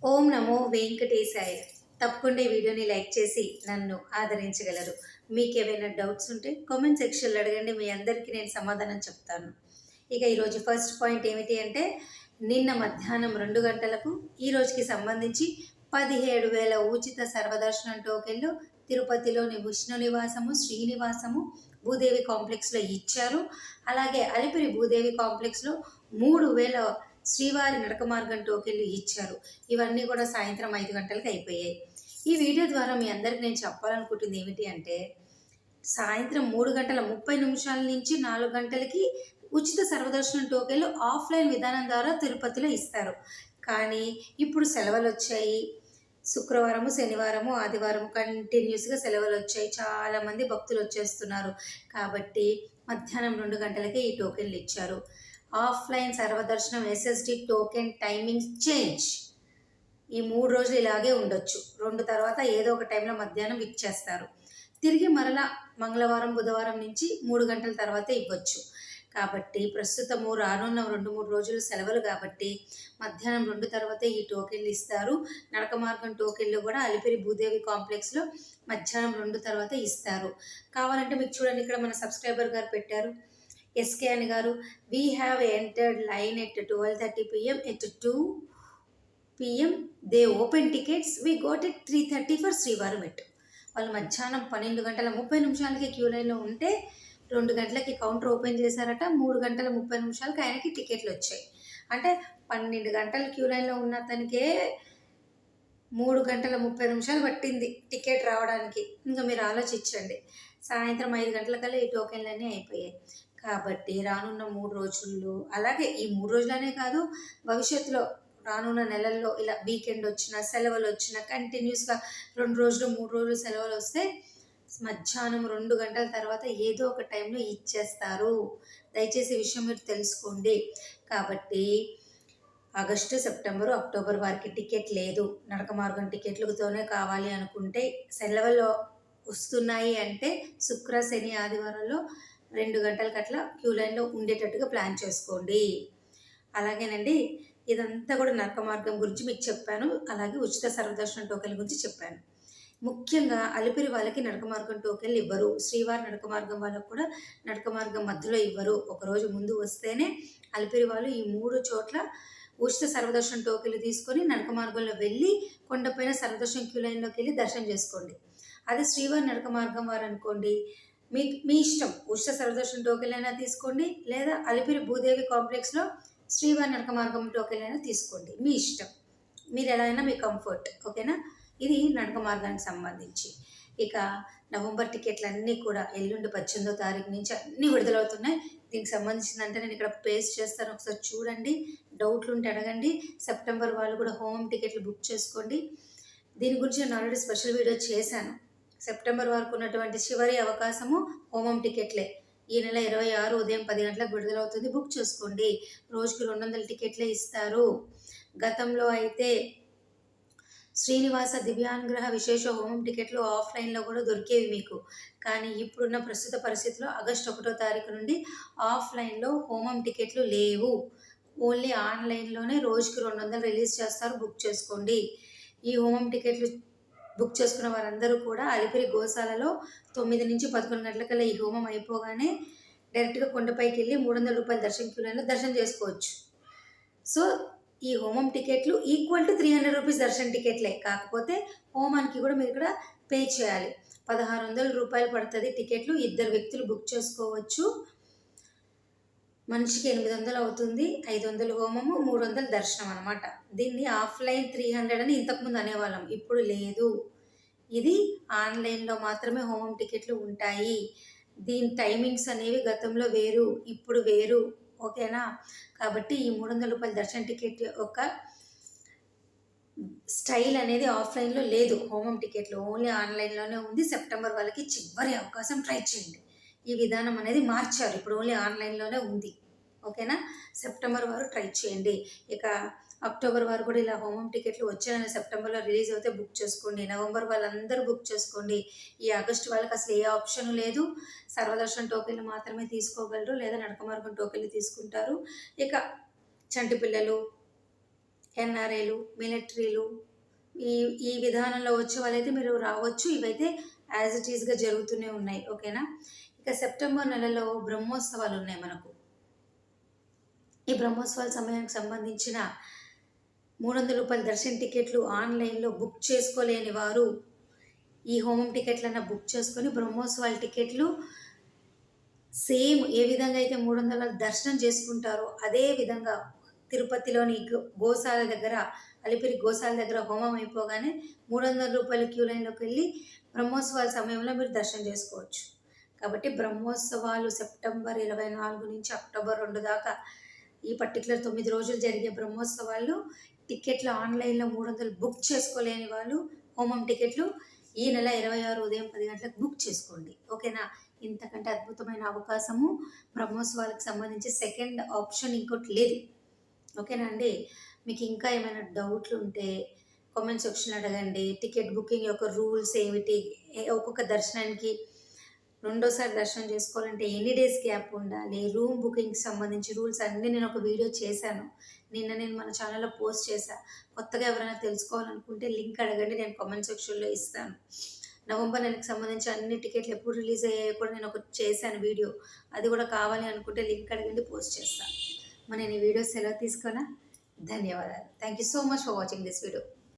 ఓం నమో వెంకటేశాయ. తప్పకుండా ఈ వీడియోని లైక్ చేసి నన్ను ఆదరించగలరు. మీకేమైనా డౌట్స్ ఉంటే కామెంట్ సెక్షన్లో అడగండి. మీ అందరికీ నేను సమాధానం చెప్తాను. ఇక ఈరోజు ఫస్ట్ పాయింట్ ఏమిటి అంటే, నిన్న మధ్యాహ్నం 2 గంటలకు ఈ రోజుకి సంబంధించి 17,000 ఉచిత సర్వదర్శనం టోకెన్లు తిరుపతిలోని విష్ణు నివాసము, శ్రీనివాసము, భూదేవి కాంప్లెక్స్లో ఇచ్చారు. అలాగే అలిపిరి భూదేవి కాంప్లెక్స్లో 3,000 శ్రీవారి నడక మార్గం టోకెన్లు ఇచ్చారు. ఇవన్నీ కూడా సాయంత్రం 5 గంటలకు అయిపోయాయి. ఈ వీడియో ద్వారా మీ అందరికి నేను చెప్పాలనుకుంటుంది ఏమిటి అంటే, సాయంత్రం 3 గంటల 30 నిమిషాల నుంచి 4 గంటలకి ఉచిత సర్వదర్శనం టోకెన్లు ఆఫ్లైన్ విధానం ద్వారా తిరుపతిలో ఇస్తారు. కానీ ఇప్పుడు సెలవులు వచ్చాయి. శుక్రవారము, శనివారము, ఆదివారం కంటిన్యూస్గా సెలవులు వచ్చాయి. చాలామంది భక్తులు వచ్చేస్తున్నారు. కాబట్టి మధ్యాహ్నం 2 గంటలకే ఈ టోకెన్లు ఇచ్చారు. ఆఫ్లైన్ సర్వదర్శనం ఎస్ఎస్డి టోకెన్ టైమింగ్ చేంజ్. ఈ 3 రోజులు ఇలాగే ఉండొచ్చు. 2 తర్వాత ఏదో ఒక టైంలో మధ్యాహ్నం ఇచ్చేస్తారు. తిరిగి మరలా మంగళవారం, బుధవారం నుంచి 3 గంటల తర్వాతే ఇవ్వచ్చు. కాబట్టి ప్రస్తుతము రానున్న 2-3 రోజులు సెలవులు కాబట్టి మధ్యాహ్నం 2 తర్వాతే ఈ టోకెన్లు ఇస్తారు. నడక మార్గం టోకెన్లు కూడా అలిపిరి భూదేవి కాంప్లెక్స్లో మధ్యాహ్నం 2 తర్వాత ఇస్తారు. కావాలంటే మీకు చూడండి, ఇక్కడ మన సబ్స్క్రైబర్ గారు పెట్టారు, ఎస్కే అని గారు, we have entered line at 12:30 PM. At 2 PM they open tickets, we got at 3:30 for Srivari Mettu. వాళ్ళు మధ్యాహ్నం 12 గంటల 30 నిమిషాలకి క్యూ లైన్లో ఉంటే 2 గంటలకి కౌంటర్ ఓపెన్ చేశారట. 3 గంటల 30 నిమిషాలకి ఆయనకి టికెట్లు వచ్చాయి. అంటే 12 గంటల క్యూ లైన్లో ఉన్న అతనికే 3 గంటల 30 నిమిషాలు పట్టింది టికెట్ రావడానికి. ఇంకా మీరు ఆలోచించండి. సాయంత్రం 5 గంటలకల్లా ఈ టోకెన్లన్నీ అయిపోయాయి. కాబట్టి రానున్న 3 రోజుల్లో, అలాగే ఈ 3 రోజులనే కాదు, భవిష్యత్తులో రానున్న నెలల్లో ఇలా వీకెండ్ వచ్చినా, సెలవులు వచ్చినా, కంటిన్యూస్గా 2 రోజులు 3 రోజులు సెలవులు వస్తే మధ్యాహ్నం 2 గంటల తర్వాత ఏదో ఒక టైంలో ఇచ్చేస్తారు. దయచేసి ఈ విషయం మీరు తెలుసుకోండి. కాబట్టి ఆగస్టు, సెప్టెంబరు, అక్టోబర్ వారికి టికెట్ లేదు. నడక మార్గం టికెట్లతోనే కావాలి అనుకుంటే, సెలవులు వస్తున్నాయి అంటే శుక్ర, శని, ఆదివారంలో 2 గంటలకు అట్లా క్యూ లైన్లో ఉండేటట్టుగా ప్లాన్ చేసుకోండి. అలాగేనండి, ఇదంతా కూడా నడక మార్గం గురించి మీకు చెప్పాను. అలాగే ఉచిత సర్వదర్శనం టోకెన్ల గురించి చెప్పాను. ముఖ్యంగా అలిపిరి వాళ్ళకి నడక మార్గం టోకెన్లు ఇవ్వరు. శ్రీవారి నడక మార్గం వాళ్ళకు కూడా నడక మార్గం మధ్యలో ఇవ్వరు. ఒకరోజు ముందు వస్తేనే అలిపిరి వాళ్ళు ఈ 3 చోట్ల ఉచిత సర్వదర్శనం టోకెన్లు తీసుకొని నడక మార్గంలో వెళ్ళి కొండపైన సర్వదర్శనం క్యూ లైన్లోకి వెళ్ళి దర్శనం చేసుకోండి. అదే శ్రీవారి నడక మార్గం వారు అనుకోండి, మీ ఇష్టం. ఉచిత సర్వదర్శనం టోకెన్ అయినా తీసుకోండి, లేదా అలిపిరి భూదేవి కాంప్లెక్స్లో శ్రీవారి నడక మార్గం టోకెన్ అయినా తీసుకోండి. మీ ఇష్టం. మీరు ఎలా అయినా మీ కంఫర్ట్. ఓకేనా? ఇది నడక మార్గానికి సంబంధించి. ఇక నవంబర్ టికెట్లు అన్నీ కూడా ఎల్లుండి 18వ తారీఖు నుంచి అన్నీ విడుదలవుతున్నాయి. దీనికి సంబంధించిందంటే నేను ఇక్కడ పేస్ట్ చేస్తాను, ఒకసారి చూడండి. డౌట్లు ఉంటే అడగండి. సెప్టెంబర్ వాళ్ళు కూడా హోమ్ టికెట్లు బుక్ చేసుకోండి. దీని గురించి నేను ఆల్రెడీ స్పెషల్ వీడియో చేశాను. సెప్టెంబర్ వరకు ఉన్నటువంటి చివరి అవకాశము హోమం టికెట్లే. ఈ నెల 26 ఉదయం 10 గంటలకు విడుదలవుతుంది. బుక్ చేసుకోండి. రోజుకి 200 టికెట్లే ఇస్తారు. గతంలో అయితే శ్రీనివాస దివ్యాంగ్రహ విశేష హోమం టికెట్లు ఆఫ్లైన్లో కూడా దొరికేవి మీకు. కానీ ఇప్పుడున్న ప్రస్తుత పరిస్థితిలో ఆగస్టు 1వ తారీఖు నుండి ఆఫ్లైన్లో హోమం టికెట్లు లేవు. ఓన్లీ ఆన్లైన్లోనే రోజుకి 200 రిలీజ్ చేస్తారు. బుక్ చేసుకోండి. ఈ హోమం టికెట్లు బుక్ చేసుకున్న వారందరూ కూడా అలిపిరి గోశాలలో 9 నుంచి 11 గంటలకల్లా ఈ హోమం అయిపోగానే డైరెక్ట్గా కొండపైకి వెళ్ళి 300 రూపాయల దర్శన క్యూ లైన్లో దర్శనం చేసుకోవచ్చు. సో ఈ హోమం టికెట్లు ఈక్వల్ టు 300 రూపీస్ దర్శన టికెట్లే. కాకపోతే హోమానికి కూడా మీరు ఇక్కడ పే చేయాలి. 1600 రూపాయలు పడుతుంది టికెట్లు. 2 వ్యక్తులు బుక్ చేసుకోవచ్చు. మనిషికి 800 అవుతుంది. 500 హోమము, 300 దర్శనం అనమాట. దీన్ని ఆఫ్లైన్ 300 అని ఇంతకుముందు అనేవాళ్ళం. ఇప్పుడు లేదు. ఇది ఆన్లైన్లో మాత్రమే హోమం టికెట్లు ఉంటాయి. దీని టైమింగ్స్ అనేవి గతంలో వేరు, ఇప్పుడు వేరు. ఓకేనా? కాబట్టి ఈ 300 రూపాయల దర్శన టికెట్ యొక్క స్టైల్ అనేది ఆఫ్లైన్లో లేదు. హోమం టికెట్లు ఓన్లీ ఆన్లైన్లోనే ఉంది. సెప్టెంబర్ వాళ్ళకి చివరి అవకాశం, ట్రై చేయండి. ఈ విధానం అనేది మార్చారు. ఇప్పుడు ఓన్లీ ఆన్లైన్లోనే ఉంది. ఓకేనా? సెప్టెంబర్ వారు ట్రై చేయండి. ఇక అక్టోబర్ వారు కూడా ఇలా హోమం టికెట్లు వచ్చే నెల సెప్టెంబర్లో రిలీజ్ అవుతే బుక్ చేసుకోండి. నవంబర్ వాళ్ళందరూ బుక్ చేసుకోండి. ఈ ఆగస్టు వాళ్ళకి అసలు ఏ ఆప్షన్ లేదు. సర్వదర్శనం టోకెన్లు మాత్రమే తీసుకోగలరు, లేదా నడక మార్గం టోకెన్లు తీసుకుంటారు. ఇక చంటి పిల్లలు, ఎన్ఆర్ఐలు, మిలిటరీలు ఈ ఈ విధానంలో వచ్చే వాళ్ళైతే మీరు రావచ్చు. ఇవైతే యాజ్ ఇట్ ఈస్గా జరుగుతూనే ఉన్నాయి. ఓకేనా. ఇక సెప్టెంబర్ నెలలో బ్రహ్మోత్సవాలు ఉన్నాయి మనకు. ఈ బ్రహ్మోత్సవాల సమయానికి సంబంధించిన రూ. 300 దర్శన టికెట్లు ఆన్లైన్లో బుక్ చేసుకోలేని వారు ఈ హోమం టికెట్లన్నా బుక్ చేసుకొని బ్రహ్మోత్సవాల టికెట్లు సేమ్ ఏ విధంగా అయితే 300 దర్శనం చేసుకుంటారో అదే విధంగా తిరుపతిలోని గోశాల దగ్గర, అలిపిరి గోశాల దగ్గర హోమం అయిపోగానే రూ. 300 క్యూ లైన్లోకి వెళ్ళి బ్రహ్మోత్సవాల సమయంలో మీరు దర్శనం చేసుకోవచ్చు. కాబట్టి బ్రహ్మోత్సవాలు సెప్టెంబర్ 24 నుంచి అక్టోబర్ 2 దాకా ఈ పర్టికులర్ 9 రోజులు జరిగే బ్రహ్మోత్సవాలు టికెట్లు ఆన్లైన్లో 300 బుక్ చేసుకోలేని వాళ్ళు హోమం టికెట్లు ఈ నెల 26 ఉదయం 10 గంటలకు బుక్ చేసుకోండి. ఓకేనా. ఇంతకంటే అద్భుతమైన అవకాశము బ్రహ్మోత్సవాలకు సంబంధించి సెకండ్ ఆప్షన్ ఇంకోటి లేదు. ఓకేనా అండి. మీకు ఇంకా ఏమైనా డౌట్లు ఉంటే కామెంట్ సెక్షన్ అడగండి. టికెట్ బుకింగ్ యొక్క రూల్స్ ఏమిటి, ఒక్కొక్క దర్శనానికి రెండోసారి దర్శనం చేసుకోవాలంటే ఎన్ని డేస్ గ్యాప్ ఉండాలి, రూమ్ బుకింగ్కి సంబంధించి రూల్స్ అన్నీ నేను ఒక వీడియో చేశాను. నిన్న నేను మన ఛానల్లో పోస్ట్ చేశాను. కొత్తగా ఎవరైనా తెలుసుకోవాలనుకుంటే లింక్ అడగండి, నేను కామెంట్ సెక్షన్లో ఇస్తాను. నవంబర్ నెలకు సంబంధించి అన్ని టికెట్లు ఎప్పుడు రిలీజ్ అయ్యాయో కూడా నేను ఒకటి చేశాను వీడియో. అది కూడా కావాలి అనుకుంటే లింక్ అడగండి, పోస్ట్ చేస్తాను. మరి నేను ఈ వీడియో సెలవు తీసుకోనా. ధన్యవాదాలు. Thank you so much for watching this video.